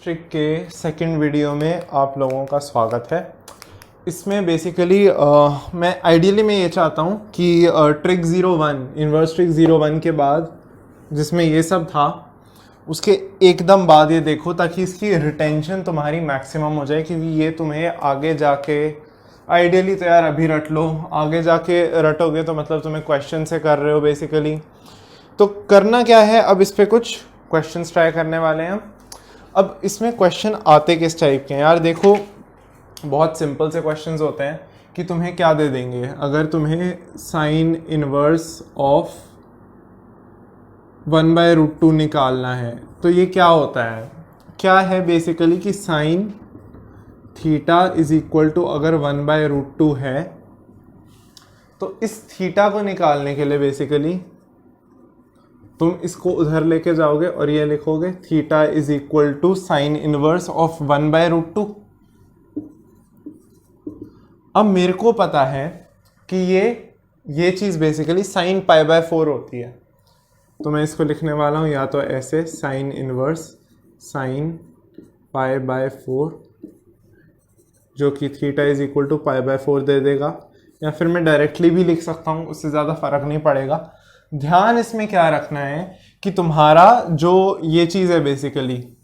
Trick के second video में आप लोगों का स्वागत है। इसमें बेसिकली मैं ये चाहता हूँ कि ट्रिक 01 इन्वर्स ट्रिक 01 के बाद जिसमें ये सब था उसके एकदम बाद ये देखो, ताकि इसकी रिटेंशन तुम्हारी मैक्सिमम हो जाए, क्योंकि ये तुम्हें आगे जाके आइडियली तो यार अभी रट लो, आगे जाके रटोगे तो मतलब तुम्हें क्वेश्चन से कर रहे हो बेसिकली। तो करना क्या है, अब इस पर कुछ क्वेश्चंस ट्राई करने वाले हैं। अब इसमें क्वेश्चन आते किस टाइप के हैं यार, देखो बहुत सिंपल से क्वेश्चंस होते हैं कि तुम्हें क्या दे देंगे, अगर तुम्हें साइन इनवर्स ऑफ 1/√2 निकालना है तो ये क्या होता है, क्या है बेसिकली कि sine theta is equal to अगर 1/√2 है तो इस थीटा को निकालने के लिए बेसिकली तुम इसको उधर लेके जाओगे और ये लिखोगे theta is equal to sine inverse of 1/√2। अब मेरे को पता है कि ये चीज़ बेसिकली साइन π/4 होती है, तो मैं इसको लिखने वाला हूँ या तो ऐसे साइन इनवर्स साइन π/4 जो कि थीटा इज इक्वल टू π/4 दे देगा, या फिर मैं डायरेक्टली भी लिख सकता हूँ, उससे ज़्यादा फर्क नहीं पड़ेगा। ध्यान इसमें क्या रखना है कि तुम्हारा जो ये चीज़ है बेसिकली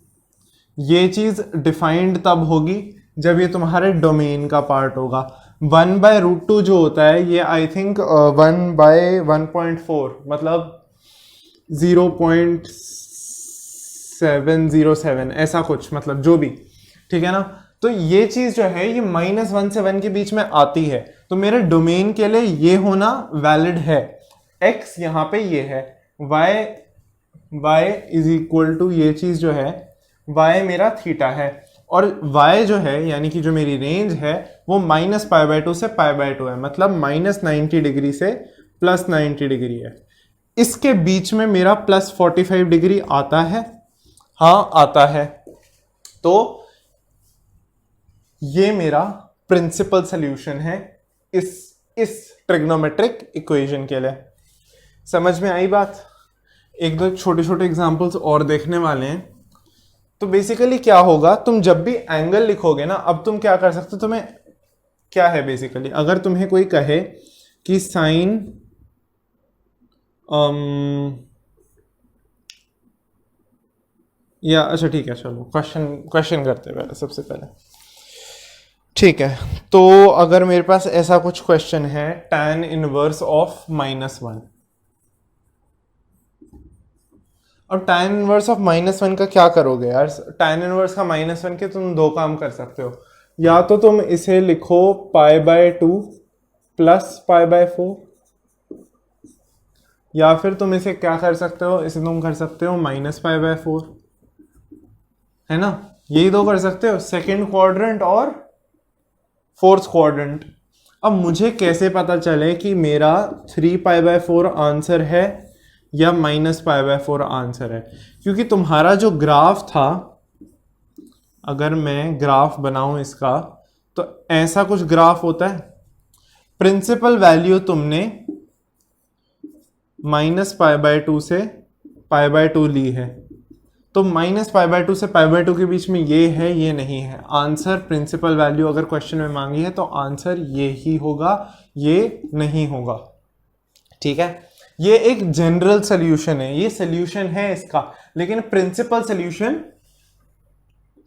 ये चीज़ डिफाइंड तब होगी जब ये तुम्हारे डोमेन का पार्ट होगा। 1/√2 जो होता है ये आई थिंक 1/1.4 मतलब 0.707 ऐसा कुछ, मतलब जो भी, ठीक है ना। तो ये चीज़ जो है ये -1 से 1 के बीच में आती है, तो मेरे डोमेन के लिए ये होना वैलिड है। x यहाँ पे ये है, y इज इक्वल टू ये चीज़ जो है y मेरा थीटा है, और y जो है यानी कि जो मेरी रेंज है वो -π/2 से π/2 है, मतलब -90 डिग्री से +90 डिग्री है। इसके बीच में मेरा +45 डिग्री आता है, हाँ आता है। तो ये मेरा प्रिंसिपल सॉल्यूशन है इस ट्रिग्नोमेट्रिक इक्वेशन के लिए। समझ में आई बात? एक दो छोटे छोटे एग्जांपल्स और देखने वाले हैं। तो बेसिकली क्या होगा, तुम जब भी एंगल लिखोगे ना, अब तुम क्या कर सकते हो, तुम्हें क्या है बेसिकली, अगर तुम्हें कोई कहे कि साइन या अच्छा ठीक है चलो क्वेश्चन करते हैं पहले, सबसे पहले ठीक है। तो अगर मेरे पास ऐसा कुछ क्वेश्चन है tan इनवर्स ऑफ -1, अब tan इनवर्स ऑफ -1 का क्या करोगे यार, tan इनवर्स का -1 के तुम दो काम कर सकते हो, या तो तुम इसे लिखो π/2 + π/4, या फिर तुम इसे क्या कर सकते हो, इसे तुम कर सकते हो -π/4, है ना, यही दो कर सकते हो, सेकेंड क्वाड्रेंट और फोर्थ क्वाड्रेंट। अब मुझे कैसे पता चले कि मेरा 3π/4 आंसर है या -π/4 आंसर है, क्योंकि तुम्हारा जो ग्राफ था, अगर मैं ग्राफ बनाऊं इसका, तो ऐसा कुछ ग्राफ होता है। प्रिंसिपल वैल्यू तुमने -π/2 से π/2 ली है, तो -π/2 से π/2 के बीच में ये है, ये नहीं है। आंसर प्रिंसिपल वैल्यू अगर क्वेश्चन में मांगी है तो आंसर ये ही होगा, ये नहीं होगा, ठीक है। ये एक जनरल सोल्यूशन है, ये सोल्यूशन है इसका, लेकिन प्रिंसिपल सोल्यूशन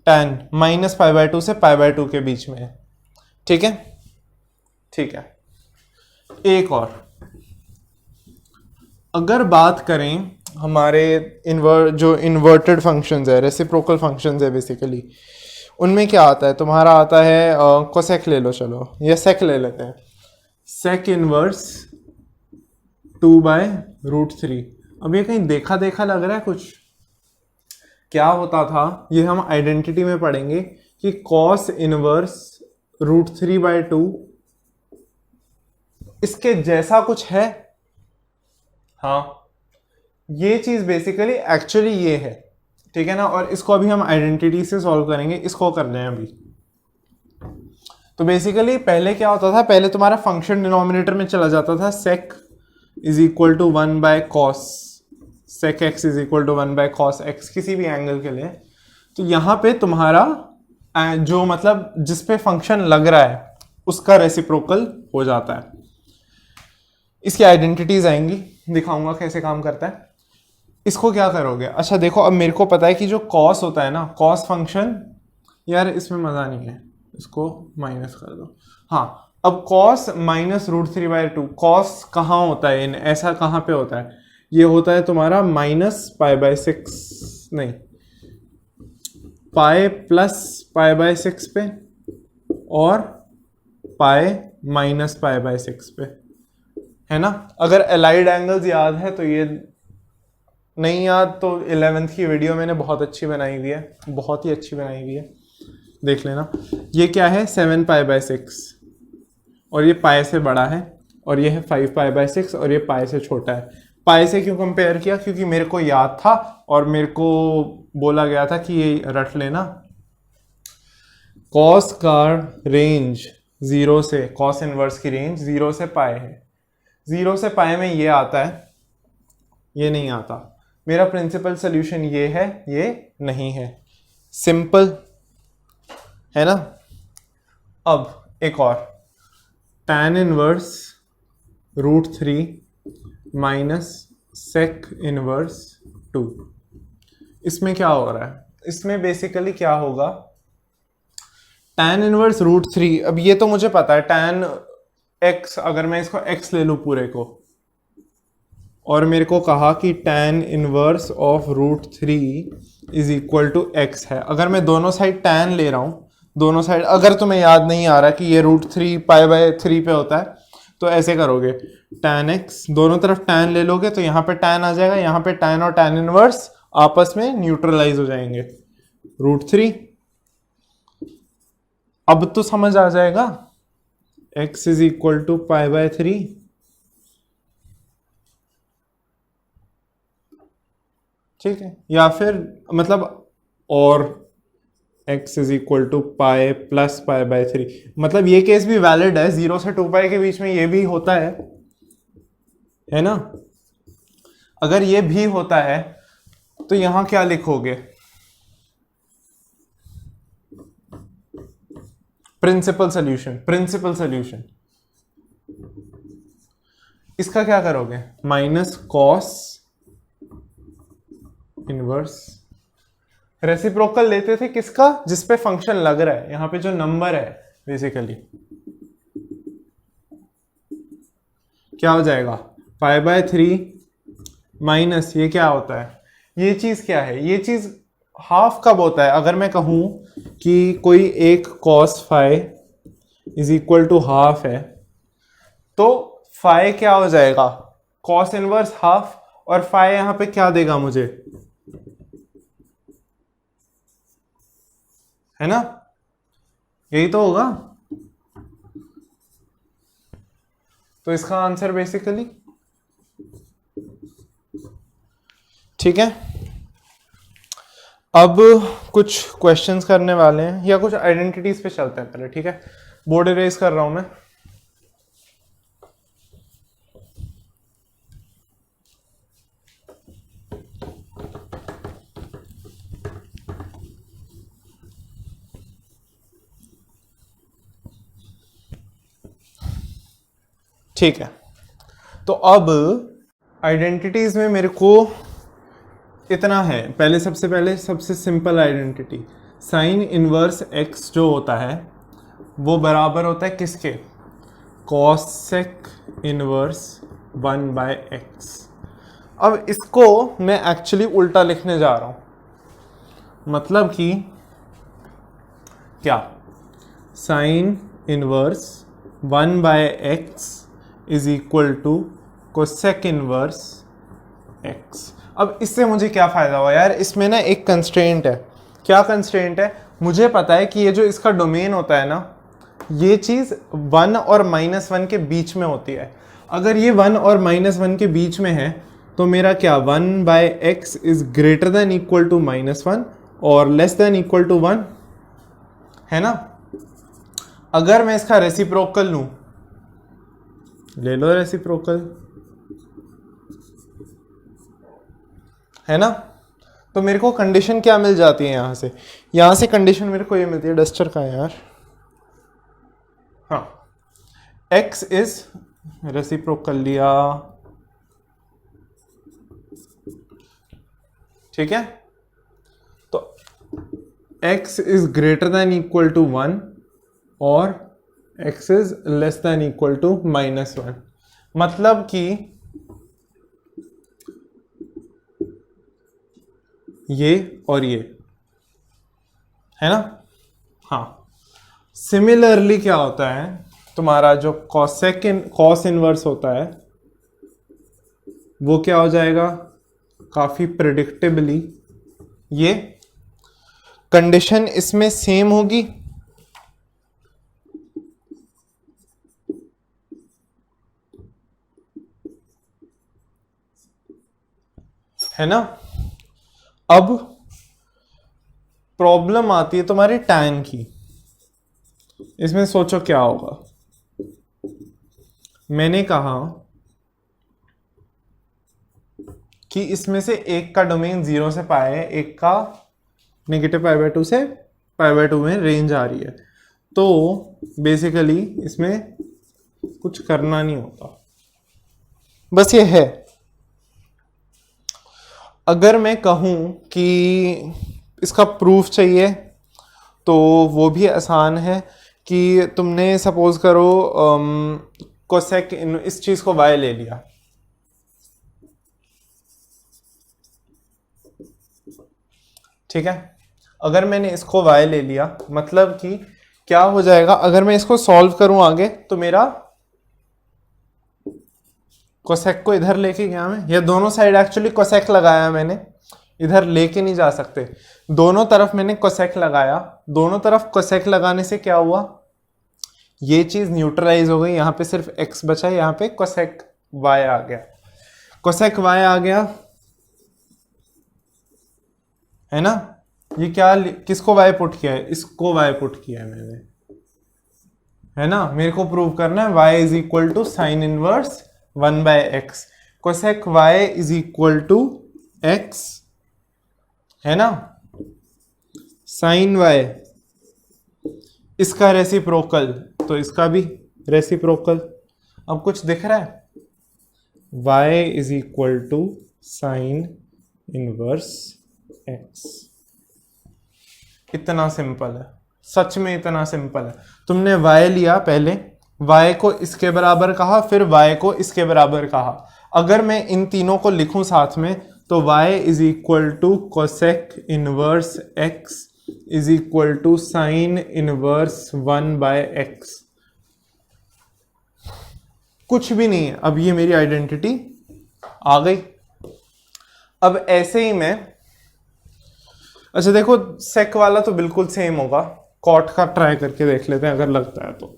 tan -π/2 से π/2 के बीच में है, ठीक है। ठीक है, एक और अगर बात करें हमारे जो इन्वर्टेड फंक्शंस है, रेसिप्रोकल फंक्शंस है बेसिकली, उनमें क्या आता है, तुम्हारा आता है कोसेक ले लो, चलो या सेक ले लेते हैं, सेक इनवर्स 2/√3। अब ये कहीं देखा देखा लग रहा है कुछ, क्या होता था, ये हम आइडेंटिटी में पढ़ेंगे कि कॉस इनवर्स √3/2 इसके जैसा कुछ है, हाँ ये चीज बेसिकली एक्चुअली ये है, ठीक है ना। और इसको अभी हम आइडेंटिटी से सॉल्व करेंगे, इसको कर रहे हैं अभी। तो बेसिकली पहले क्या होता था, पहले तुम्हारा फंक्शन डिनोमिनेटर में चला जाता था, sec is equal to 1/cos, sec x is equal to 1/cos x किसी भी एंगल के लिए, तो यहाँ पे तुम्हारा जो मतलब जिस पे फंक्शन लग रहा है उसका रेसिप्रोकल हो जाता है। इसकी आइडेंटिटीज आएंगी, दिखाऊंगा कैसे काम करता है। इसको क्या करोगे, अच्छा देखो अब मेरे को पता है कि जो कॉस होता है ना, कॉस फंक्शन, यार इसमें मजा नहीं है, इसको माइनस कर दो। हाँ, अब कॉस माइनस √3/2, कॉस कहाँ होता है, इन ऐसा कहाँ पे होता है, ये होता है तुम्हारा -π/6, नहीं पाई प्लस π/6 पे और पाई माइनस π/6 पे, है ना। अगर एलाइड एंगल्स याद है तो ये, नहीं याद तो 11th की वीडियो मैंने बहुत अच्छी बनाई हुई है, बहुत ही अच्छी बनाई हुई है, देख लेना। ये क्या है 7π/6 और ये पाई से बड़ा है, और ये है 5π/6 और ये पाई से छोटा है। पाई से क्यों कंपेयर किया, क्योंकि मेरे को याद था और मेरे को बोला गया था कि ये रट लेना, कॉस का रेंज 0 से, कॉस इनवर्स की रेंज 0 से पाई है, 0 से पाई में ये आता है, ये नहीं आता। मेरा प्रिंसिपल सोल्यूशन ये है, ये नहीं है, सिंपल है ना। अब एक और, tan inverse √3 minus sec inverse 2, इसमें क्या हो रहा है, इसमें बेसिकली क्या होगा, tan इनवर्स √3, अब ये तो मुझे पता है tan x, अगर मैं इसको x ले लूं पूरे को, और मेरे को कहा कि tan inverse of √3 is equal to x है। अगर मैं दोनों साइड tan ले रहा हूं, दोनों साइड, अगर तुम्हें याद नहीं आ रहा कि ये √3 π/3 पे होता है, तो ऐसे करोगे, tan x, दोनों तरफ tan ले लोगे तो यहाँ पे tan आ जाएगा, यहाँ पे tan और tan इनवर्स आपस में न्यूट्रलाइज हो जाएंगे, √3। अब तो समझ आ जाएगा, x इज इक्वल टू π/3, ठीक है, या फिर मतलब, और x is equal to pi plus π/3, मतलब ये केस भी वैलिड है, 0 से 2π के बीच में ये भी होता है ना। अगर ये भी होता है तो यहां क्या लिखोगे, प्रिंसिपल सोल्यूशन, प्रिंसिपल सोल्यूशन, इसका क्या करोगे, माइनस कॉस इनवर्स, रेसिप्रोकल लेते थे किसका, जिस पे फंक्शन लग रहा है, यहां पे जो नंबर है बेसिकली, क्या हो जाएगा π/3 माइनस, ये क्या होता है, ये चीज क्या है, ये चीज हाफ कब होता है, अगर मैं कहूं कि कोई एक cos phi is equal to half है, तो फाई क्या हो जाएगा, cos इनवर्स हाफ, और फाई यहां पे क्या देगा मुझे, है ना, यही तो होगा। तो इसका आंसर बेसिकली, ठीक है। अब कुछ क्वेश्चंस करने वाले हैं, या कुछ आइडेंटिटीज पे चलते हैं पहले, ठीक है। बोर्ड इरेज कर रहा हूं मैं, ठीक है। तो अब आइडेंटिटीज में मेरे को इतना है, पहले सबसे simple identity, sign inverse x जो होता है वो बराबर होता है किसके, कॉसेक इनवर्स 1/x। अब इसको मैं एक्चुअली उल्टा लिखने जा रहा हूं, मतलब कि क्या, sine inverse 1/x is equal to cosec inverse x। अब इससे मुझे क्या फायदा हुआ यार, इसमें ना एक कंस्ट्रेंट है, क्या कंस्ट्रेंट है, मुझे पता है कि ये जो इसका डोमेन होता है ना, ये चीज 1 और -1 के बीच में होती है। अगर ये 1 और -1 के बीच में है तो मेरा क्या, 1/x is greater than equal to -1 और लेस देन इक्वल टू 1, है ना। अगर मैं इसका रेसिप्रोकल लूं, ले लो रेसिप्रोकल, है ना, तो मेरे को कंडीशन क्या मिल जाती है यहाँ से कंडीशन मेरे को ये मिलती है, डस्टर का है यार, हाँ, x इज रेसिप्रोक कर लिया, ठीक है, तो x is greater than equal to 1 और x is less than equal to -1, मतलब कि ये और ये है ना। हाँ, सिमिलरली क्या होता है, तुम्हारा जो कॉस इनवर्स होता है वो क्या हो जाएगा, काफी प्रिडिक्टेबली ये कंडीशन इसमें सेम होगी, है ना। अब प्रॉब्लम आती है तुम्हारी टैन की, इसमें सोचो क्या होगा। मैंने कहा कि इसमें से एक का डोमेन 0 से पाई है, एक का -π/2 से π/2 में रेंज आ रही है, तो बेसिकली इसमें कुछ करना नहीं होता, बस ये है। अगर मैं कहूं कि इसका प्रूफ चाहिए तो वो भी आसान है कि तुमने सपोज करो कोसेक इस चीज को y ले लिया, ठीक है, अगर मैंने इसको y ले लिया मतलब कि क्या हो जाएगा, अगर मैं इसको सॉल्व करूं आगे तो मेरा कोसेक को इधर लेके गया मैं, ये दोनों साइड एक्चुअली कोसेक लगाया मैंने, इधर लेके नहीं जा सकते, दोनों तरफ मैंने कोसेक लगाया, दोनों तरफ कोसेक लगाने से क्या हुआ, ये चीज न्यूट्रलाइज हो गई, यहाँ पे सिर्फ x बचा, यहाँ पे कोसेक y आ गया, कोसेक y आ गया, है ना। ये क्या, किसको y पुट किया है, इसको y पुट किया है मैंने, है ना। मेरे को प्रूव करना है y is equal to sine inverse 1/x, cosec y is equal to x, है ना, साइन y, इसका रेसिप्रोकल तो इसका भी रेसिप्रोकल। अब कुछ दिख रहा है, y is equal to sine inverse x, इतना सिंपल है, सच में इतना सिंपल है। तुमने y लिया, पहले y को इसके बराबर कहा, फिर y को इसके बराबर कहा, अगर मैं इन तीनों को लिखूं साथ में तो y is equal to cosec inverse x is equal to sine inverse 1/x, कुछ भी नहीं है। अब ये मेरी आइडेंटिटी आ गई। अब ऐसे ही मैं, अच्छा देखो सेक वाला तो बिल्कुल सेम होगा, कॉट का ट्राई करके देख लेते हैं अगर लगता है तो।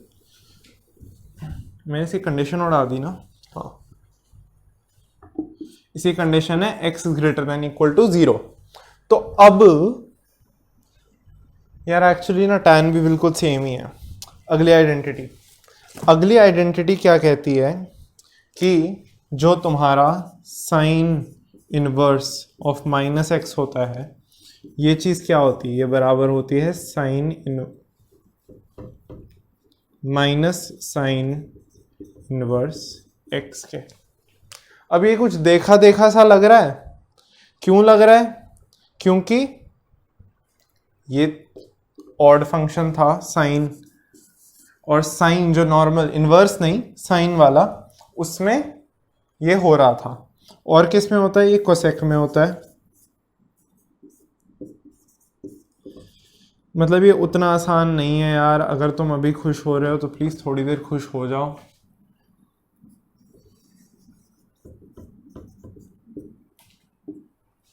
मैंने इसी कंडीशन उड़ा दी ना, हाँ इसी कंडीशन है x greater than equal to 0। तो अब यार एक्चुअली ना टैन भी बिल्कुल सेम ही है। अगली आइडेंटिटी क्या कहती है कि जो तुम्हारा साइन इनवर्स ऑफ -x होता है, ये चीज क्या होती है, ये बराबर होती है साइन इनवर्स x के। अब ये कुछ देखा देखा सा लग रहा है, क्यों लग रहा है, क्योंकि ये ऑड फंक्शन था साइन, और साइन जो नॉर्मल इनवर्स नहीं साइन वाला, उसमें ये हो रहा था, और किस में होता है, ये कोसेक में होता है। मतलब ये उतना आसान नहीं है यार, अगर तुम अभी खुश हो रहे हो तो प्लीज थोड़ी देर खुश हो जाओ।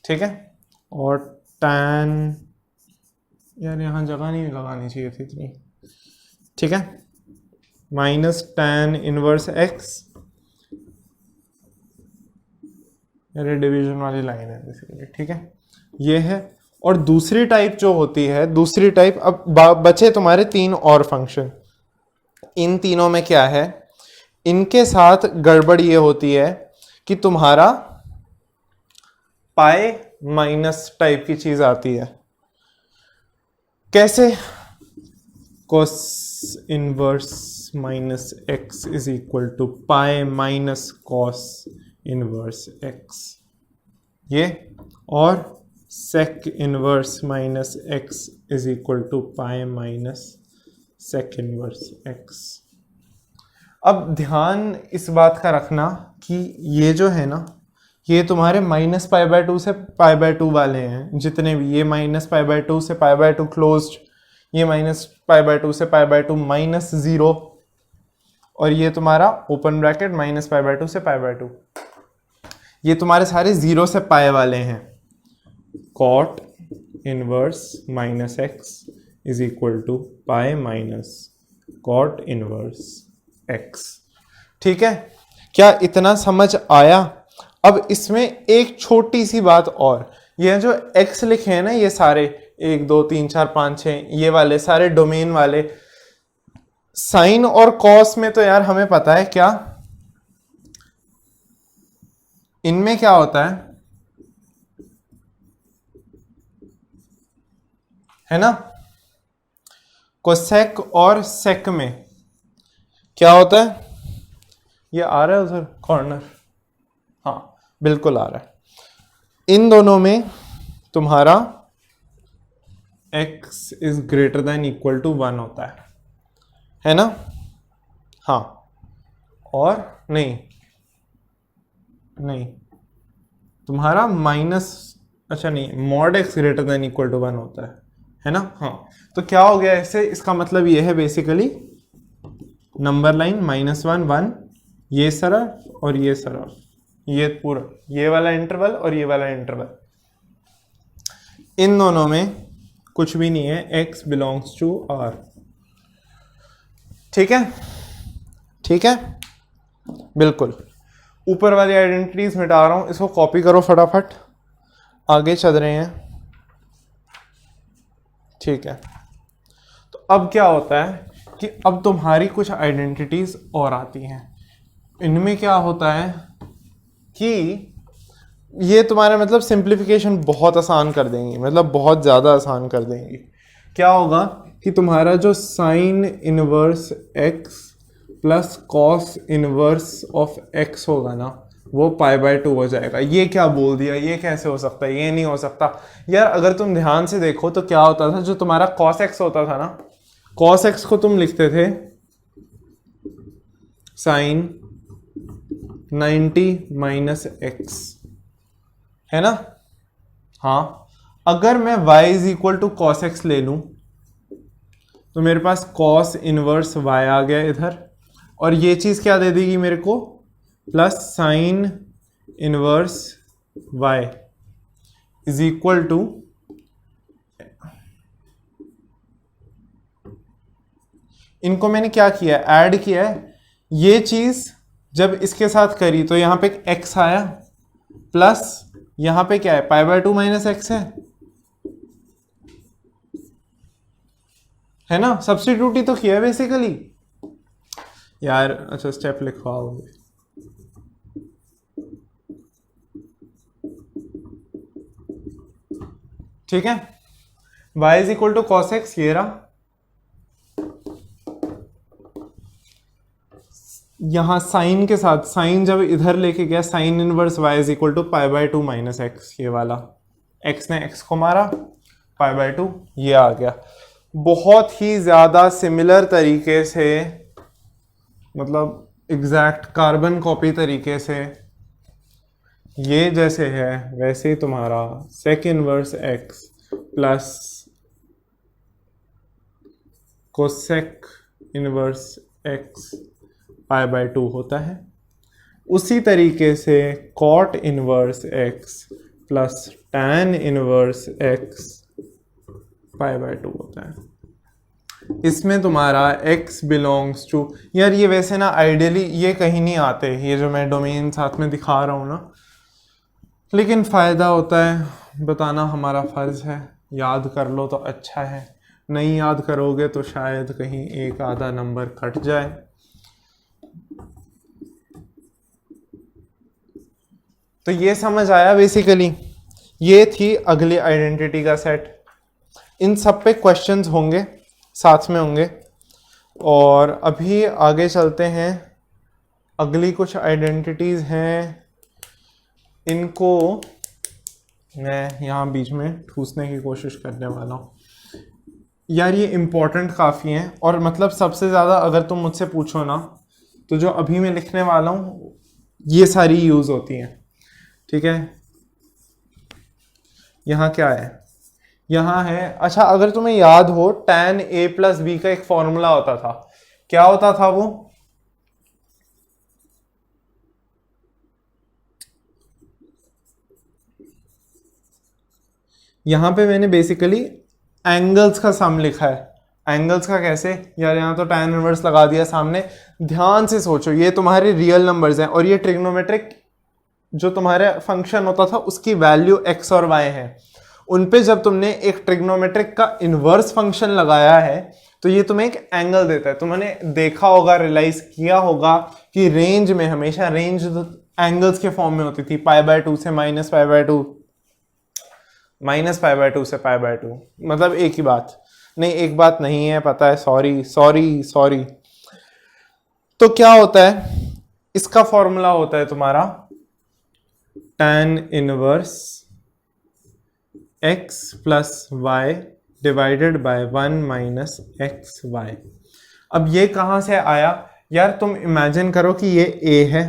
ठीक है, और tan, यार यहाँ जगह नहीं लगानी चाहिए थी इतनी, ठीक है, माइनस tan इनवर्स x, ये डिवीजन वाली लाइन है बेसिकली, ठीक है, ये है। और दूसरी टाइप जो होती है, दूसरी टाइप, अब बचे तुम्हारे 3 और फंक्शन। इन तीनों में क्या है, इनके साथ गड़बड़ ये होती है कि तुम्हारा पाई माइनस टाइप की चीज आती है। कैसे? cos inverse minus x is equal to pi minus cos inverse x, ये, और sec inverse minus x is equal to pi minus sec inverse x. अब ध्यान इस बात का रखना कि ये जो है ना, ये तुम्हारे माइनस पाई बाय टू से पाई बाय टू वाले हैं जितने भी, ये माइनस पाई बाय टू से पाई बाय टू क्लोज्ड, ये माइनस पाई बाय टू से पाई बाय टू माइनस जीरो, और ये तुम्हारा open bracket minus pi by to से पाई बाय टू, ये तुम्हारे सारे जीरो से पाई वाले हैं। Cot inverse minus x is equal to pi minus cot inverse x. ठीक है, क्या इतना समझ आया? अब इसमें एक छोटी सी बात और, ये जो x लिखे हैं ना, ये सारे 1 2 3 4 5 6 ये वाले सारे डोमेन वाले, साइन और कॉस में तो यार हमें पता है क्या, इनमें क्या होता है ना, कोसेक और सेक में क्या होता है? ये आ रहा है उधर कॉर्नर, हाँ बिल्कुल आ रहा है। इन दोनों में तुम्हारा x is greater than equal to 1 होता है ना? हाँ, और नहीं तुम्हारा माइनस, अच्छा नहीं, mod x greater than equal to 1 होता है ना? हाँ, तो क्या हो गया इससे? इसका मतलब ये है बेसिकली नंबर लाइन -1 1, ये सरल और ये सरल, ये पूरा, ये वाला इंटरवल और ये वाला इंटरवल, इन दोनों में कुछ भी नहीं है, x बिलोंग्स टू r। ठीक है, ठीक है, बिल्कुल। ऊपर वाली आइडेंटिटीज मिटा रहा हूं, इसको कॉपी करो फटाफट, आगे चल रहे हैं। ठीक है, तो अब क्या होता है कि अब तुम्हारी कुछ आइडेंटिटीज और आती हैं। इनमें क्या होता है कि ये तुम्हारा मतलब सिंप्लीफिकेशन बहुत आसान कर देंगी, मतलब बहुत ज़्यादा आसान कर देंगी। क्या होगा कि तुम्हारा जो sine inverse x plus cos inverse of x होगा ना, वो पाई बाय टू हो जाएगा। ये क्या बोल दिया, ये कैसे हो सकता है? ये नहीं हो सकता यार। अगर तुम ध्यान से देखो तो क्या होता था, जो तुम्हारा कॉस एक्स होता था ना, कॉस एक्स को तुम लिखते थे साइन 90 माइनस एक्स, है ना? हाँ, अगर मैं y is equal to cos x ले लूं तो मेरे पास कॉस इनवर्स y आ गया इधर, और ये चीज क्या दे देगी मेरे को, plus sine inverse y is equal to, इनको मैंने क्या किया, ऐड किया है। ये चीज जब इसके साथ करी तो यहां पे x आया, प्लस यहां पे क्या है, पाई बाय टू माइनस एक्स है ना? सब्स्टिट्यूट ही तो किया है बेसिकली यार। अच्छा, स्टेप लिखवाओगे? ठीक है, y is equal to cos x, ये रहा। यहां साइन के साथ, साइन जब इधर लेके गया, sine inverse y is equal to pi by two minus x, ये वाला, x ने x को मारा, पाई बाय टू ये आ गया। बहुत ही ज्यादा सिमिलर तरीके से, मतलब एग्जैक्ट कार्बन कॉपी तरीके से, ये जैसे है वैसे ही तुम्हारा sec inverse x plus cosec inverse x pi by two होता है। उसी तरीके से cot inverse x plus tan inverse x pi by two होता है। इसमें तुम्हारा x बिलोंग्स टू, यार ये वैसे ना आइडियली ये कहीं नहीं आते, ये जो मैं डोमेन साथ में दिखा रहा हूँ ना, लेकिन फ़ायदा होता है बताना, हमारा फ़र्ज़ है। याद कर लो तो अच्छा है, नहीं याद करोगे तो शायद कहीं एक आधा नंबर कट जाए। तो ये समझ आया बेसिकली ये थी अगली आइडेंटिटी का सेट। इन सब पे क्वेश्चंस होंगे, साथ में होंगे। और अभी आगे चलते हैं। अगली कुछ आइडेंटिटीज हैं, इनको मैं यहाँ बीच में ठूसने की कोशिश करने वाला हूँ। यार ये इम्पोर्टेंट काफ़ी हैं, और मतलब सबसे ज़्यादा अगर तुम मुझसे पूछो ना, तो जो अभी मैं लिखने वाला हूँ ये सारी यूज़ होती हैं। ठीक है, यहाँ क्या है, यहाँ है, अच्छा अगर तुम्हें याद हो tan a प्लस बी का एक फॉर्मूला होता था, क्या होता था वो? यहाँ पे मैंने बेसिकली एंगल्स का सम लिखा है। एंगल्स का कैसे यार, यहाँ तो tan इनवर्स लगा दिया सामने। ध्यान से सोचो, ये तुम्हारे रियल नंबर्स हैं और ये ट्रिग्नोमेट्रिक जो तुम्हारे फंक्शन होता था उसकी वैल्यू x और y है। उन पे जब तुमने एक ट्रिग्नोमेट्रिक का इनवर्स फंक्शन लगाया है तो ये तुम्हें एक एंगल देता है। तुमने देखा होगा, रियलाइज किया होगा कि रेंज में हमेशा रेंज एंगल्स के फॉर्म में होती थी, π/2 से -π/2, -π/2 से π/2, मतलब एक ही बात नहीं, एक बात नहीं है, पता है, सॉरी सॉरी सॉरी। तो क्या होता है, इसका फॉर्मूला होता है तुम्हारा tan inverse x plus y divided by 1 minus x y. अब ये कहाँ से आया यार, तुम इमेजिन करो कि ये a है,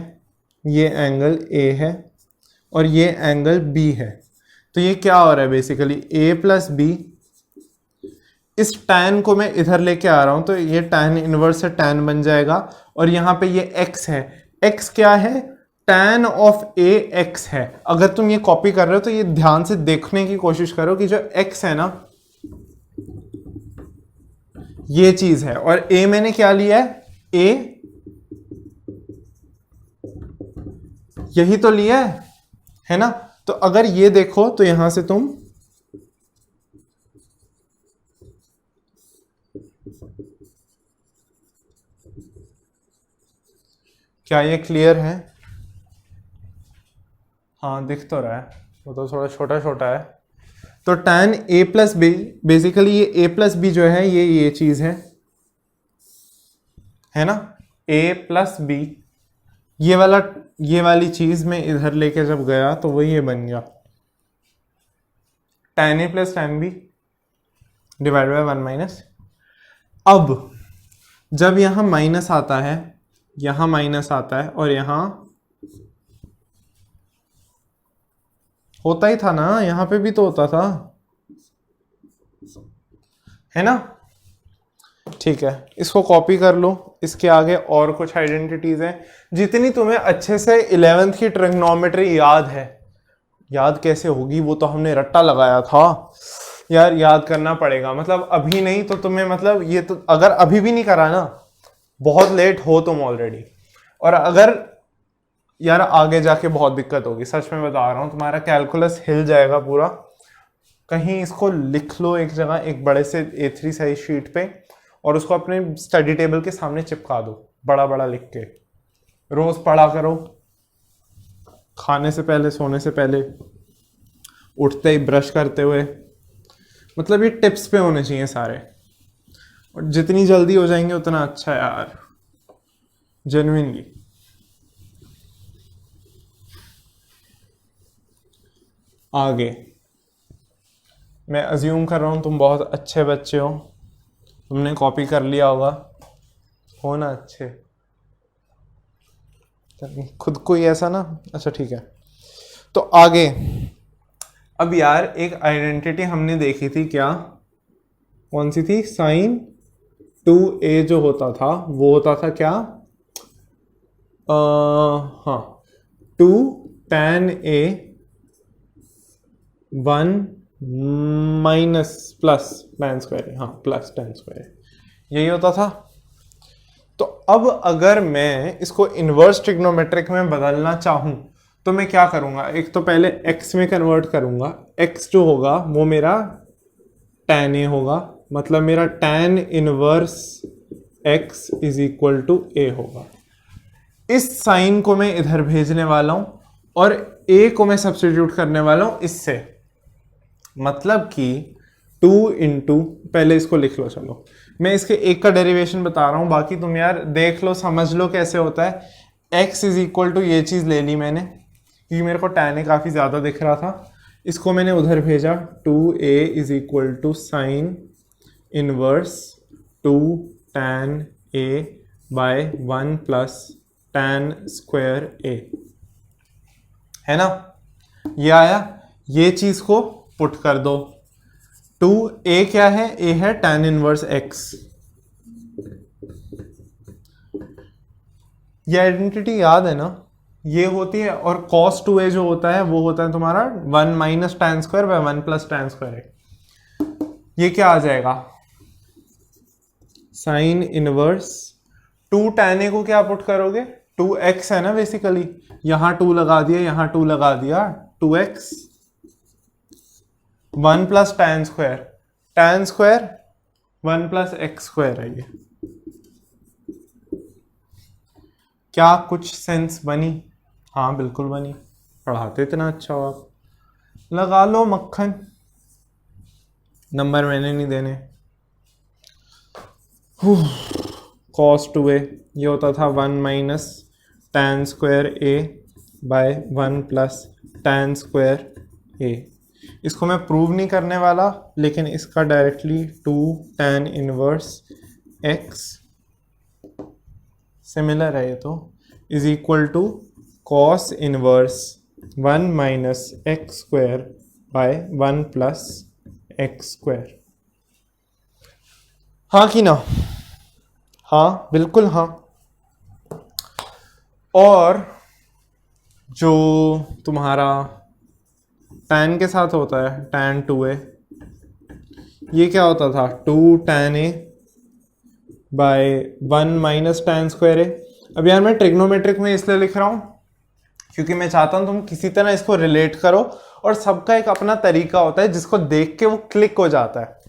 ये एंगल a है और ये एंगल b है। तो ये क्या हो रहा है बेसिकली, a प्लस बी। इस tan को मैं इधर लेके आ रहा हूं तो ये tan इनवर्स से tan बन जाएगा, और यहाँ पे ये x है। x क्या है, tan ऑफ a x है। अगर तुम ये कॉपी कर रहे हो तो ये ध्यान से देखने की कोशिश करो कि जो x है ना, ये चीज है, और a मैंने क्या लिया है, a यही तो लिया है ना। तो अगर ये देखो तो यहां से तुम क्या ये क्लियर है? हाँ दिख तो रहा है, वो तो थोड़ा छोटा छोटा है। तो tan a plus b, basically ये a प्लस बी जो है ये चीज है ना, a प्लस बी। ये वाली चीज मैं इधर लेके जब गया तो वो ये बन गया tan a plus tan b divide by 1 minus. अब जब यहां माइनस आता है, यहां माइनस आता है, और यहां होता ही था ना, यहां पे भी तो होता था, है ना। ठीक है, इसको कॉपी कर लो। इसके आगे और कुछ आइडेंटिटीज हैं जितनी तुम्हें अच्छे से 11th की ट्रिग्नोमेट्री याद है। याद कैसे होगी, वो तो हमने रट्टा लगाया था यार, याद करना पड़ेगा। मतलब अभी नहीं तो तुम्हें, मतलब ये तो अगर अभी भी नहीं करा ना, बहुत लेट हो तुम ऑलरेडी। और अगर यार आगे जाके बहुत दिक्कत होगी, सच में बता रहा हूँ, तुम्हारा कैलकुलस हिल जाएगा पूरा। कहीं इसको लिख लो एक जगह, एक बड़े से A3 साइज शीट पे, और उसको अपने स्टडी टेबल के सामने चिपका दो, बड़ा बड़ा लिख के। रोज पढ़ा करो, खाने से पहले, सोने से पहले, उठते ही, ब्रश करते हुए। मतलब ये टिप्स पे होने चाहिए सारे, और जितनी जल्दी हो जाएंगे उतना अच्छा है यार, जेन्युइनली। आगे मैं अज्यूम कर रहा हूँ तुम बहुत अच्छे बच्चे हो, तुमने कॉपी कर लिया हो ना अच्छे, खुद को ही ऐसा ना। अच्छा ठीक है, तो आगे अब यार एक आइडेंटिटी हमने देखी थी, क्या, कौन सी थी, sin 2a जो होता था वो होता था क्या, हाँ 2 tan a 1 minus plus tan square, हाँ प्लस tan स्क्वायर, यही होता था। तो अब अगर मैं इसको इनवर्स ट्रिग्नोमेट्रिक में बदलना चाहूं तो मैं क्या करूंगा, एक तो पहले x में कन्वर्ट करूंगा। x जो होगा वो मेरा tan a होगा, मतलब मेरा tan inverse x is equal to a होगा। इस साइन को मैं इधर भेजने वाला हूं और a को मैं सब्स्टिट्यूट करने वाला हूं इससे। मतलब कि 2 इंटू, पहले इसको लिख लो, चलो मैं इसके एक का डेरिवेशन बता रहा हूँ, बाकी तुम यार देख लो समझ लो कैसे होता है। x इज इक्वल टू, ये चीज़ ले ली मैंने क्योंकि मेरे को tan a काफ़ी ज़्यादा दिख रहा था, इसको मैंने उधर भेजा। 2a is equal to sine inverse 2 tan a by 1 plus tan square a, है ना, ये आया। ये चीज को पुट कर दो। 2a क्या है, a है tan इनवर्स x। ये आइडेंटिटी याद है ना, ये होती है, और cos 2a जो होता है वो होता है तुम्हारा 1 minus tan square by 1 plus tan square. ये क्या आ जाएगा, साइन इनवर्स 2 tan a को क्या पुट करोगे, 2x है ना बेसिकली, यहां 2 लगा दिया, यहां 2 लगा दिया, 2x 1 plus tan square 1 plus x square है। ये क्या कुछ सेंस बनी? हाँ बिल्कुल बनी, पढ़ाते इतना अच्छा हो आप। लगा लो मक्खन, नंबर मैंने नहीं देने। cos 2a ये होता था 1 minus tan square a by 1 plus tan square a। इसको मैं प्रूव नहीं करने वाला, लेकिन इसका directly 2 tan inverse x similar है ये तो, is equal to cos inverse 1 minus x square by 1 plus x square. हाँ कि ना? हाँ बिल्कुल हाँ। और जो तुम्हारा tan के साथ होता है tan 2a, ये क्या होता था 2 tan a by 1 minus tan square a। अब यार मैं ट्रिग्नोमेट्रिक में इसलिए लिख रहा हूं क्योंकि मैं चाहता हूं तुम किसी तरह इसको रिलेट करो, और सबका एक अपना तरीका होता है जिसको देख के वो क्लिक हो जाता है।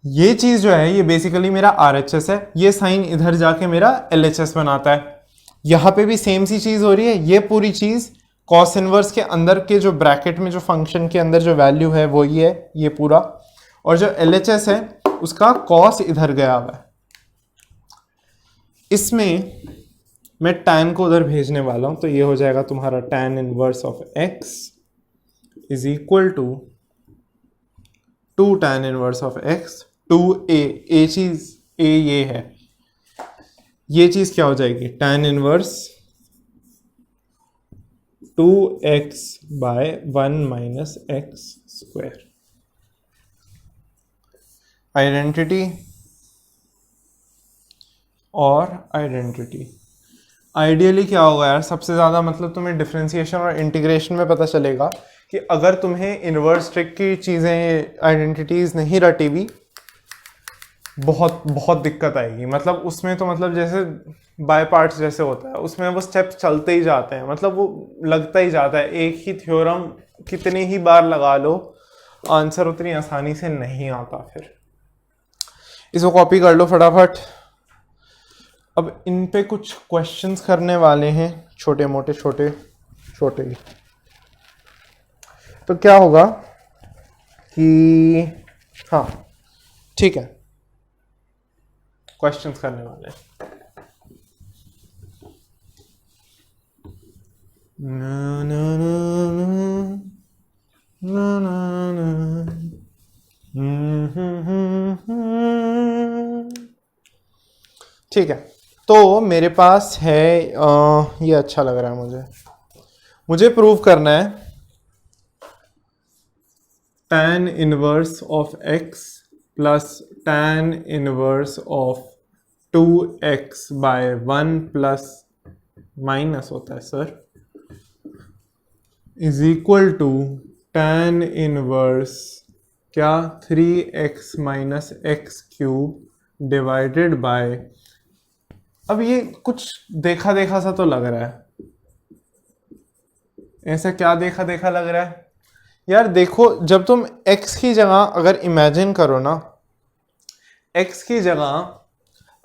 ये चीज जो है ये बेसिकली मेरा RHS है, ये साइन इधर जाके मेरा LHS बनाता है। यहां पे भी सेम सी चीज हो रही है, ये पूरी चीज कॉस इनवर्स के अंदर के जो ब्रैकेट में जो फंक्शन के अंदर जो वैल्यू है वो ही है ये पूरा, और जो LHS है उसका कॉस इधर गया हुआ है। इसमें मैं tan को उधर भेजने वाला हूं, तो ये हो जाएगा तुम्हारा tan inverse of x is equal to 2 tan inverse of x 2a, a चीज a ये है, ये चीज क्या हो जाएगी tan inverse 2x by 1 minus x square. Identity और आइडेंटिटी। आइडियली क्या होगा यार, सबसे ज़्यादा मतलब तुम्हें डिफरेंशिएशन और इंटीग्रेशन में पता चलेगा कि अगर तुम्हें इनवर्स ट्रिक की चीज़ें आइडेंटिटीज़ नहीं रटी हुई, बहुत बहुत दिक्कत आएगी। मतलब उसमें तो मतलब जैसे बाय पार्ट्स जैसे होता है, उसमें वो स्टेप्स चलते ही जाते हैं, मतलब वो लगता ही जाता है। एक ही थ्योरम कितनी ही बार लगा लो, आंसर उतनी आसानी से नहीं आता। फिर इसको कॉपी कर लो फटाफट। अब इन पे कुछ क्वेश्चंस करने वाले हैं, छोटे मोटे छोटे छोटे। तो क्या होगा कि हाँ ठीक है, क्वेश्चंस करने वाले हैं। ना ना ना ना ना ना ठीक है, तो मेरे पास है ये अच्छा लग रहा है मुझे प्रूव करना है tan inverse of x plus tan inverse of 2x by 1 plus minus होता है sir, is equal to tan inverse क्या 3x minus x cube divided by. अब ये कुछ देखा देखा सा तो लग रहा है, ऐसा क्या देखा देखा लग रहा है यार। देखो जब तुम x की जगह अगर इमेजिन करो ना, x की जगह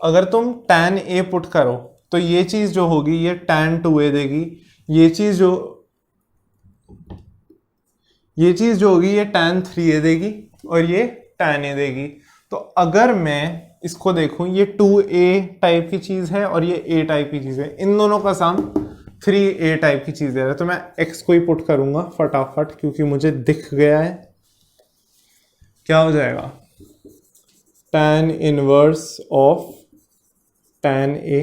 अगर तुम tan a पुट करो तो ये चीज जो होगी ये tan 2a देगी, ये चीज जो ये चीज जो होगी ये tan 3a देगी और ये tan a देगी। तो अगर मैं इसको देखूं, ये 2a टाइप की चीज है और ये a टाइप की चीज है, इन दोनों का सम 3a टाइप की चीज दे रहा है। तो मैं x को ही पुट करूंगा फटाफट, क्योंकि मुझे दिख गया है। क्या हो जाएगा? tan inverse of tan a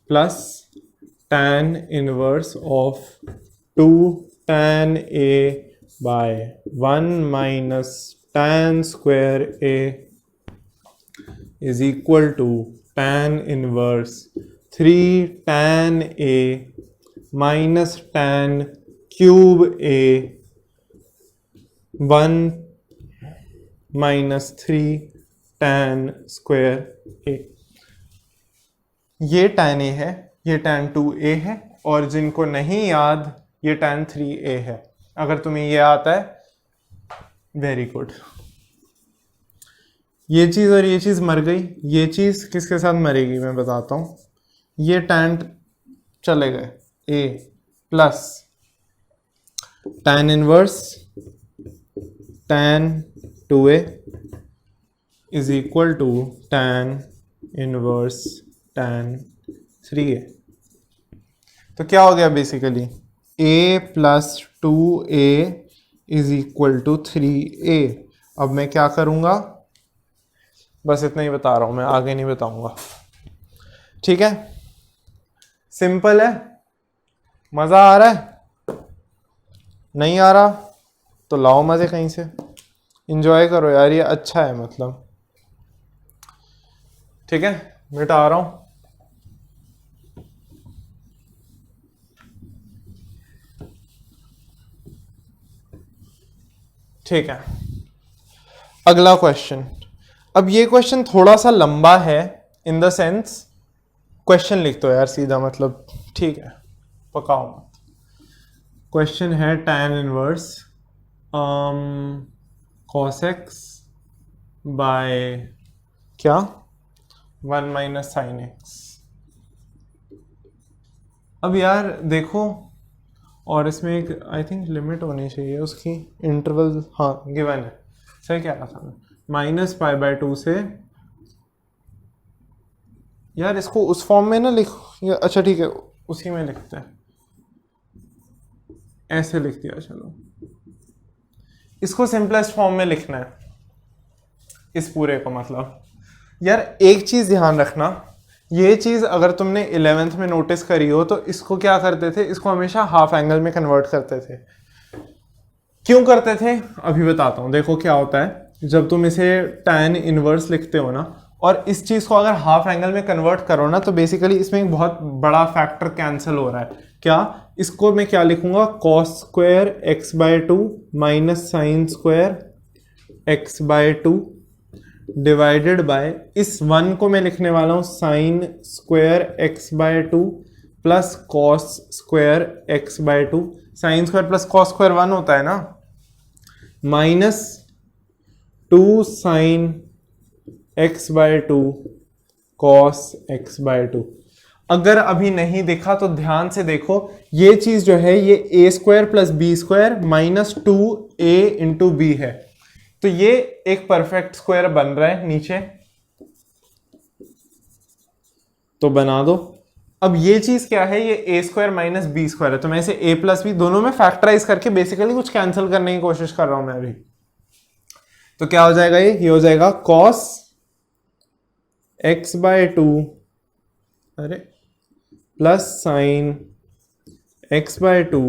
plus tan inverse of 2 tan a by 1 minus tan square a is equal to tan inverse 3 tan a minus tan cube a 1 minus 3 tan square a। ये tan a है, ये tan 2a है, और जिनको नहीं याद ये tan 3a है। अगर तुम्हें ये आता है वेरी गुड। ये चीज और ये चीज मर गई। ये चीज किसके साथ मरेगी मैं बताता हूं। ये tan चले गए, a plus tan inverse tan 2a is equal to tan inverse tan 3a। तो क्या हो गया basically, a plus 2a is equal to 3a। अब मैं क्या करूंगा, बस इतना ही बता रहा हूं मैं, आगे नहीं बताऊंगा। ठीक है, सिंपल है। मजा आ रहा है? नहीं आ रहा तो लाओ मजे कहीं से, इंजॉय करो यार, ये अच्छा है मतलब। ठीक है, मिटा रहा हूं। ठीक है, अगला क्वेश्चन। अब ये क्वेश्चन थोड़ा सा लंबा है, इन द सेंस क्वेश्चन लिख दो यार सीधा, मतलब ठीक है, पकाओ मत। क्वेश्चन है tan inverse cos x by क्या 1 माइनस साइन x। अब यार देखो, और इसमें एक आई थिंक लिमिट होनी चाहिए उसकी, इंटरवल हाँ गिवन है, सही कह रहा था मैं। माइनस पाई बाय 2 से, यार इसको उस फॉर्म में ना लिख, अच्छा ठीक है उसी में लिखते हैं, ऐसे लिख दिया। चलो इसको सिंपलेस्ट फॉर्म में लिखना है इस पूरे को। मतलब यार एक चीज ध्यान रखना, ये चीज अगर तुमने 11th में नोटिस करी हो तो इसको क्या करते थे, इसको हमेशा हाफ एंगल में कन्वर्ट करते थे। क्यों करते थे अभी बताता हूं। देखो क्या होता है, जब तुम इसे tan इनवर्स लिखते हो ना, और इस चीज को अगर हाफ एंगल में कन्वर्ट करो ना, तो बेसिकली इसमें एक बहुत बड़ा फैक्टर कैंसिल हो रहा है। क्या, इसको मैं क्या लिखूंगा, cos square x by 2 minus sine square x by 2 divided by, इस 1 को मैं लिखने वाला हूं sine square x by 2 plus cos square x by 2। Sine square plus cos square 1 होता है ना, minus 2 sine x by 2 cos x by 2। अगर अभी नहीं देखा तो ध्यान से देखो, ये चीज जो है ये a square plus b square minus 2a into b है। तो ये एक परफेक्ट स्क्वायर बन रहा है नीचे, तो बना दो। अब ये चीज क्या है, ये a square minus b square है, तो मैं इसे a प्लस बी दोनों में फैक्टराइज करके बेसिकली कुछ कैंसिल करने की कोशिश कर रहा हूं मैं अभी। तो क्या हो जाएगा, ये हो जाएगा cos x बाय 2 अरे plus sine x by 2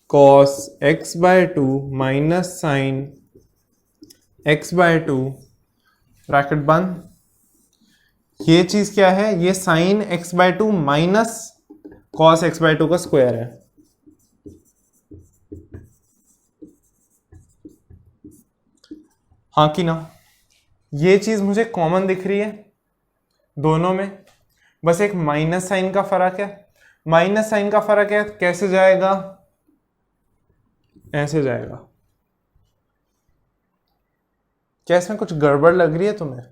cos x by 2 minus sine x by 2 bracket बंद। ये चीज क्या है, ये sine x by 2 minus cos x by 2 का स्क्वायर है। हाँ कि ना, ये चीज मुझे कॉमन दिख रही है दोनों में, बस एक माइनस साइन का फर्क है। माइनस साइन का फर्क है, कैसे जाएगा, ऐसे जाएगा। क्या इसमें कुछ गड़बड़ लग रही है तुम्हें?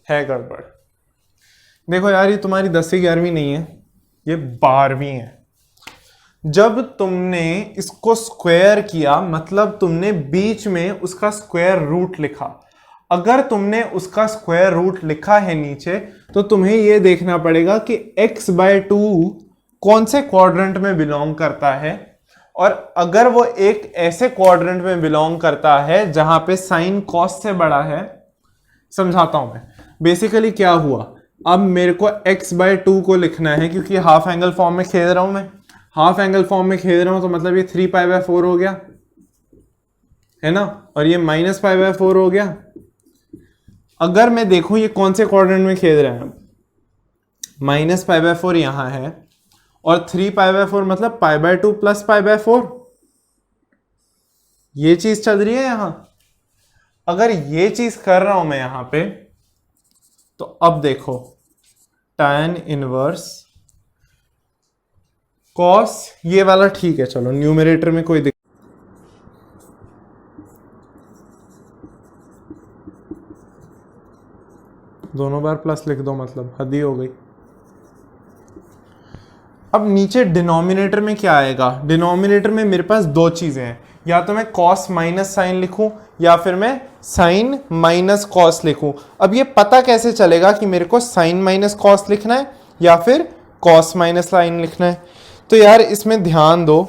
है गड़बड़। देखो यार, ये तुम्हारी 10 से 11वीं नहीं है, ये 12वीं है। जब तुमने इसको स्क्वायर किया मतलब तुमने बीच में उसका स्क्वायर रूट लिखा। अगर तुमने उसका स्क्वायर रूट लिखा है नीचे तो तुम्हें यह देखना पड़ेगा कि x/2 कौन से क्वाड्रेंट में बिलोंग करता है, और अगर वो एक ऐसे क्वाड्रेंट में बिलोंग करता है जहां पे साइन कॉस से बड़ा है। समझाता हूं मैं। बेसिकली क्या हुआ, अब मेरे को x/2 को लिखना है क्योंकि हाफ एंगल फॉर्म में खेल रहा हूं मैं। हाफ एंगल फॉर्म में खेल रहा हूं तो मतलब ये 3π/4 हो गया है ना, और ये -π/4 हो गया। अगर मैं देखूं ये कौन से क्वाड्रेंट में खेल रहे हैं, -π/4 यहां है और 3π/4 मतलब π/2 + π/4, ये चीज चल रही है यहां। अगर ये चीज कर रहा हूं मैं यहां पे, तो अब देखो tan इनवर्स कॉस, ये वाला ठीक है, चलो न्यूमरेटर में कोई दिक्कत, दोनों बार प्लस लिख दो मतलब हद ही हो गई। अब नीचे डिनोमिनेटर में क्या आएगा, डिनोमिनेटर में मेरे पास दो चीजें हैं, या तो मैं कॉस माइनस साइन लिखूं या फिर मैं साइन माइनस कॉस लिखूं। अब ये पता कैसे चलेगा कि मेरे को साइन माइनस कॉस लिखना है या फिर कॉस माइनस साइन लिखना है। तो यार इसमें ध्यान दो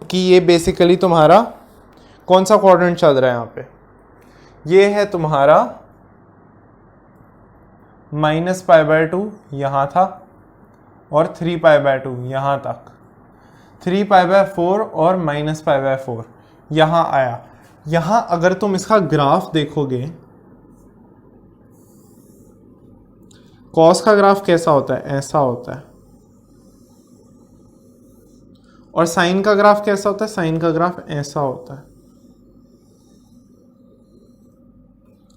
कि ये बेसिकली तुम्हारा कौन सा क्वाड्रेंट चल रहा है यहाँ पे, ये है तुम्हारा -π/2 यहां था और 3π/2 यहां तक, 3π/4 और -π/4 यहां आया। यहां अगर तुम इसका ग्राफ देखोगे, कॉस का ग्राफ कैसा होता है, ऐसा होता है, और साइन का ग्राफ कैसा होता है, साइन का ग्राफ ऐसा होता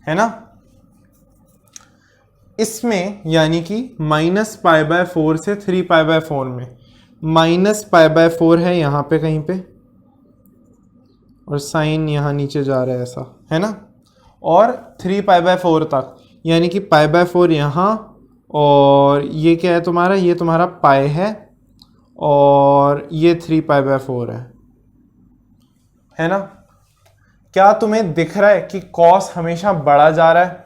है ना। इसमें यानी कि -π/4 से 3π/4 में -π/4 है यहां पे कहीं पे, और साइन यहां नीचे जा रहा है ऐसा है ना, और 3π/4 तक यानी कि π/4 यहां, और ये क्या है तुम्हारा, ये तुम्हारा पाई है और ये 3π/4 है ना। क्या तुम्हें दिख रहा है कि कॉस हमेशा बढ़ा जा रहा है,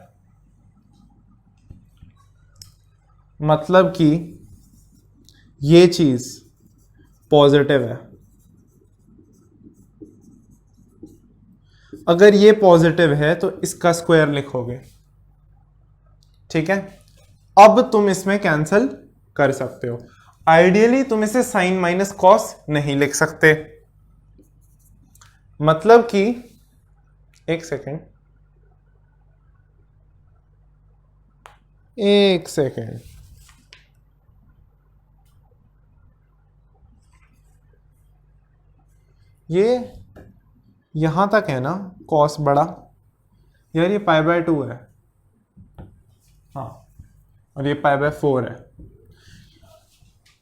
मतलब कि ये चीज पॉजिटिव है। अगर ये पॉजिटिव है तो इसका स्क्वायर लिखोगे, ठीक है। अब तुम इसमें कैंसिल कर सकते हो। आइडियली तुम इसे साइन माइनस कॉस नहीं लिख सकते, मतलब कि एक सेकेंड ये यहां तक है ना कॉस बड़ा, यार ये π/2 है, हाँ, और ये π/4 है।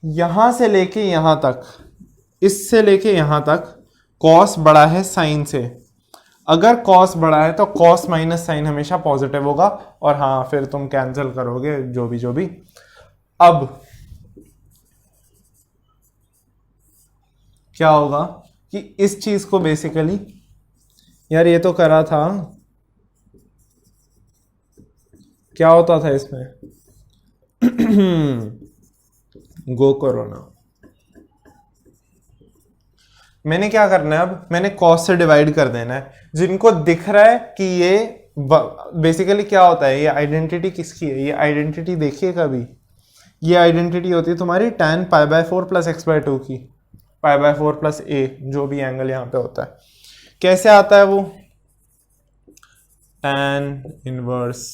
यहां से लेके यहां तक, इससे लेके यहां तक कॉस बड़ा है साइन से। अगर कॉस बड़ा है तो कॉस माइनस साइन हमेशा पॉजिटिव होगा, और हाँ फिर तुम कैंसिल करोगे जो भी। अब क्या होगा कि इस चीज को बेसिकली, यार ये तो करा था, क्या होता था इसमें गो करो ना। मैंने क्या करना है, अब मैंने कॉस से डिवाइड कर देना है। जिनको दिख रहा है कि ये बेसिकली क्या होता है, ये आइडेंटिटी किसकी है, ये आइडेंटिटी देखिए कभी, ये आइडेंटिटी होती है तुम्हारी tan π/4 + x/2 की, π/4 + a, जो भी एंगल यहां पे होता है। कैसे आता है वो, tan इनवर्स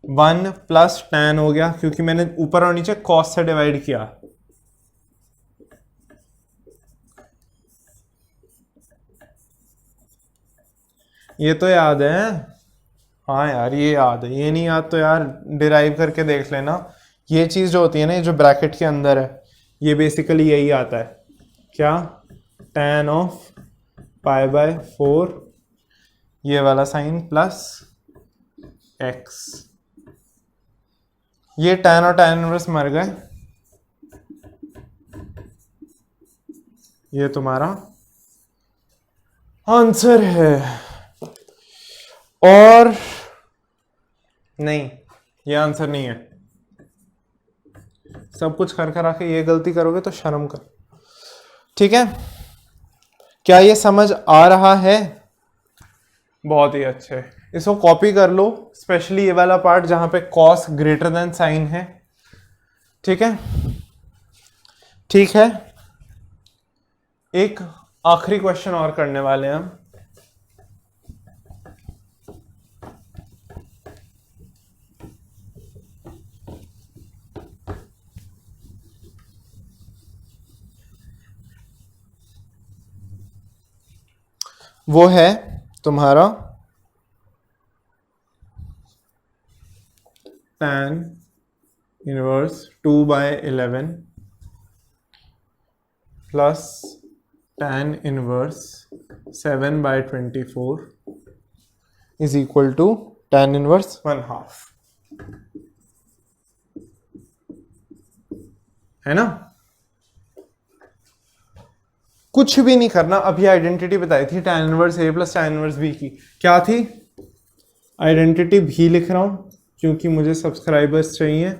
1 + tan हो गया, क्योंकि मैंने ऊपर और नीचे कॉस से डिवाइड किया। ये तो याद है, हाँ यार ये याद है, ये नहीं याद तो यार डिराइव करके देख लेना। ये चीज जो होती है ना, ये जो ब्रैकेट के अंदर है, ये बेसिकली यही आता है, क्या, tan ऑफ π/4 ये वाला साइन प्लस x। ये tan और tan इनवर्स मर गए, ये तुम्हारा आंसर है। और नहीं, ये आंसर नहीं है। सब कुछ कर कर आके ये गलती करोगे तो शर्म कर। ठीक है, क्या ये समझ आ रहा है? बहुत ही अच्छे। इसको कॉपी कर लो, स्पेशली ये वाला पार्ट जहां पे कॉस ग्रेटर देन साइन है। ठीक है, ठीक है। एक आखिरी क्वेश्चन और करने वाले हैं हम। वो है तुम्हारा tan inverse 2/11 plus tan inverse 7/24 is equal to tan inverse 1/2, है ना? कुछ भी नहीं करना। अभी आइडेंटिटी बताई थी tan inverse a plus tan inverse b की। क्या थी? आइडेंटिटी भी लिख रहा हूं क्योंकि मुझे सब्सक्राइबर्स चाहिए।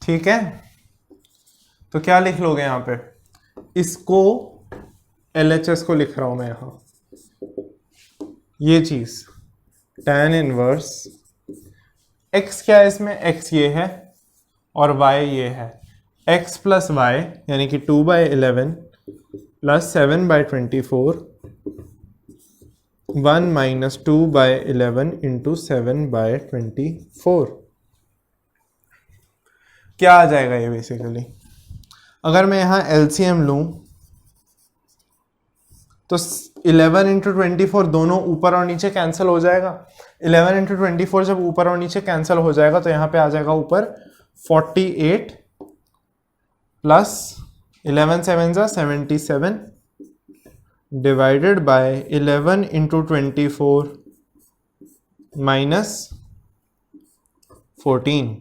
ठीक है, तो क्या लिख लोगे यहां पे? इसको LHS को लिख रहा हूं मैं यहां। ये चीज tan इनवर्स x क्या है इसमें? x ये है और y ये है। x प्लस वाई यानी कि 2/11 प्लस 7/24 1 माइनस 2/11 इंटू 7/24 क्या आ जाएगा ये बेसिकली? अगर मैं यहां LCM लूं तो 11 इंटू 24 दोनों ऊपर और नीचे कैंसिल हो जाएगा। 11 इंटू 24 जब ऊपर और नीचे कैंसिल हो जाएगा तो यहां पे आ जाएगा ऊपर 48 प्लस 11 7 जा 77 डिवाइडेड बाय 11 इंटू 24 माइनस 14।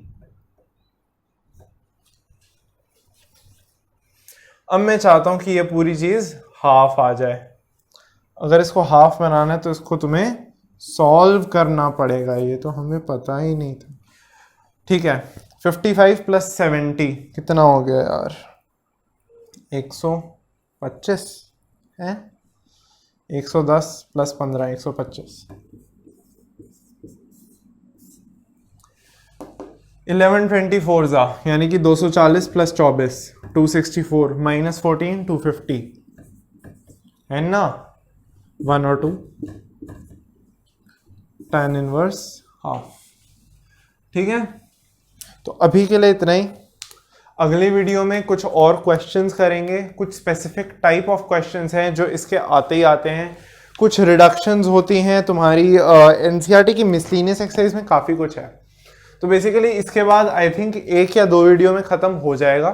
अब मैं चाहता हूं कि ये पूरी चीज हाफ आ जाए। अगर इसको हाफ बनाना है तो इसको तुम्हें सॉल्व करना पड़ेगा। ये तो हमें पता ही नहीं था। ठीक है, 55 प्लस 70 कितना हो गया यार? 125 है। 110 प्लस 15 125। 1124 जा यानी कि 240 प्लस 24 264 माइनस 14 250 है ना? 1 और 2 tan इनवर्स हाफ। ठीक है, तो अभी के लिए इतना ही। अगली वीडियो में कुछ और क्वेश्चंस करेंगे। कुछ स्पेसिफिक टाइप ऑफ क्वेश्चंस हैं जो इसके आते ही आते हैं। कुछ रिडक्शंस होती हैं तुम्हारी एनसीईआरटी की मिसलिनियस एक्सरसाइज में, काफ़ी कुछ है। तो बेसिकली इसके बाद आई थिंक 1 या 2 वीडियो में ख़त्म हो जाएगा।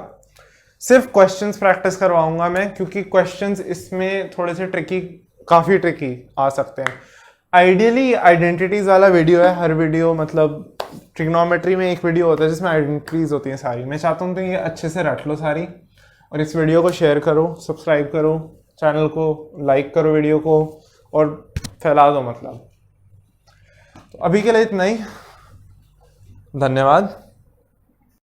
सिर्फ क्वेश्चंस प्रैक्टिस करवाऊंगा मैं, क्योंकि क्वेश्चंस इसमें थोड़े से ट्रिकी, काफ़ी ट्रिकी आ सकते हैं। आइडियली आइडेंटिटीज वाला वीडियो है हर वीडियो, मतलब ट्रिग्नोमेट्री में एक वीडियो होता है जिसमें आइडेंटिटीज होती हैं सारी। मैं चाहता हूँ तो ये अच्छे से रट लो सारी, और इस वीडियो को शेयर करो, सब्सक्राइब करो, चैनल को लाइक करो, वीडियो को और फैला दो मतलब। तो अभी के लिए इतना ही, धन्यवाद।